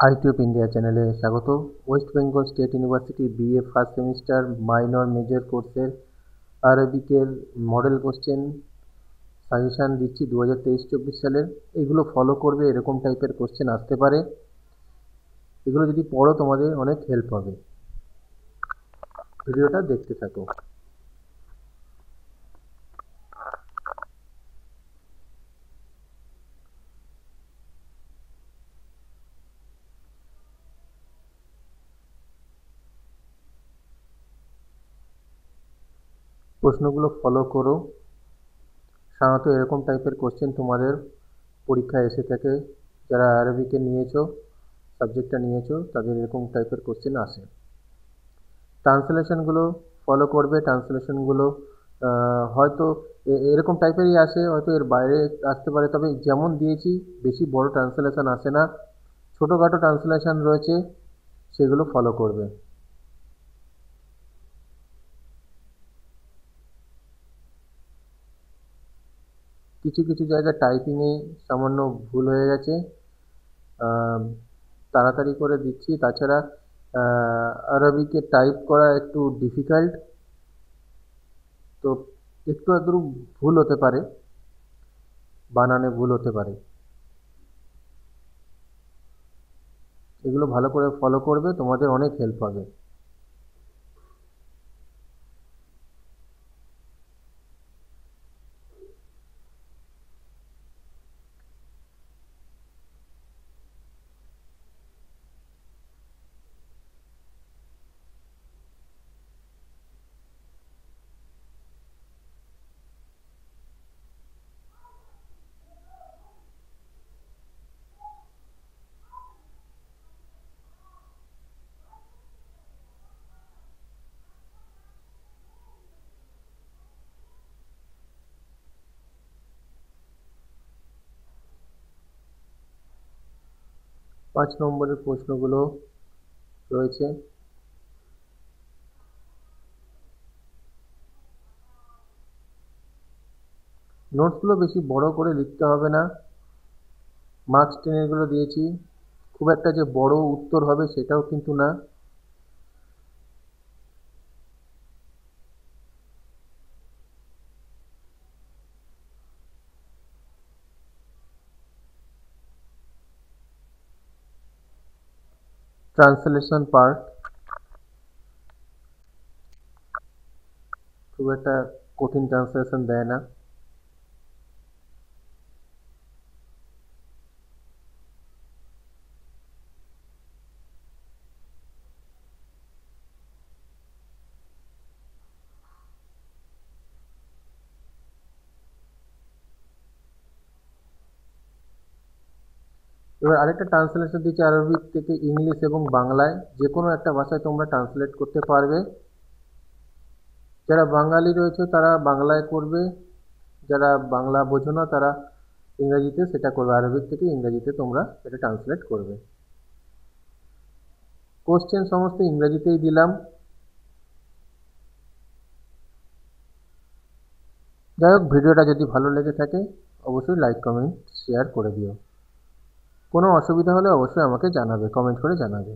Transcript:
আইটিউব India চ্যানেলে স্বাগত। West Bengal state university BA first semester minor major কোর্সের আরবিকের মডেল কোশ্চেন সাজেশান দিচ্ছি 2023-24 সালের। এগুলো ফলো করবে, এরকম টাইপের কোশ্চেন আসতে পারে। এগুলো যদি পড়ো তোমাদের অনেক হেল্প হবে। ভিডিওটা দেখতে থাকো। প্রশ্নগুলো ফলো করো। সাধারণত এরকম টাইপের কোশ্চেন তোমাদের পরীক্ষায় এসে থাকে। যারা আরবিকে নিয়েছো, সাবজেক্টটা নিয়েছো, তাদের এরকম টাইপের কোশ্চেন আসে। ট্রান্সলেশনগুলো ফলো করবে। ট্রান্সলেশনগুলো হয়তো এরকম টাইপেরই আসে, হয়তো এর বাইরে আসতে পারে, তবে যেমন দিয়েছি বেশি বড় ট্রান্সলেশন আসে না, ছোটোখাটো ট্রান্সলেশন রয়েছে, সেগুলো ফলো করবে। কিছু কিছু জায়গায় টাইপিংয়ে সামান্য ভুল হয়ে গেছে, তাড়াতাড়ি করে দিচ্ছি। তাছাড়া আরবিকে টাইপ করা একটু ডিফিকাল্ট, তো একটু আধটু ভুল হতে পারে, বানানে ভুল হতে পারে। এগুলো ভালো করে ফলো করবে, তোমাদের অনেক হেল্প হবে। 5 নম্বরের প্রশ্নগুলো রয়েছে। নোটসগুলো বেশি বড় করে লিখতে হবে না। মার্কস 10-এরগুলো দিয়েছি, খুব একটা যে বড় উত্তর হবে সেটাও কিন্তু না। ট্রান্সলেশন পার্ট খুব একটা কঠিন ট্রান্সলেশন দেয় না। এবার আরেকটা ট্রান্সলেশন দিচ্ছে আরবিক থেকে ইংলিশ এবং বাংলায়, যে কোনো একটা ভাষায় তোমরা ট্রান্সলেট করতে পারবে। যারা বাঙালি রয়েছে তারা বাংলায় করবে, যারা বাংলা বোঝো না তারা ইংরাজিতে সেটা করবে। আরবিক থেকে ইংরাজিতে তোমরা এটা ট্রান্সলেট করবে। কোশ্চেন সমস্ত ইংরাজিতেই দিলাম। যাই হোক, ভিডিওটা যদি ভালো লেগে থাকে অবশ্যই লাইক, কমেন্ট, শেয়ার করে দিও। কোনো অসুবিধা হলে অবশ্যই আমাকে জানাবে, কমেন্ট করে জানাবে।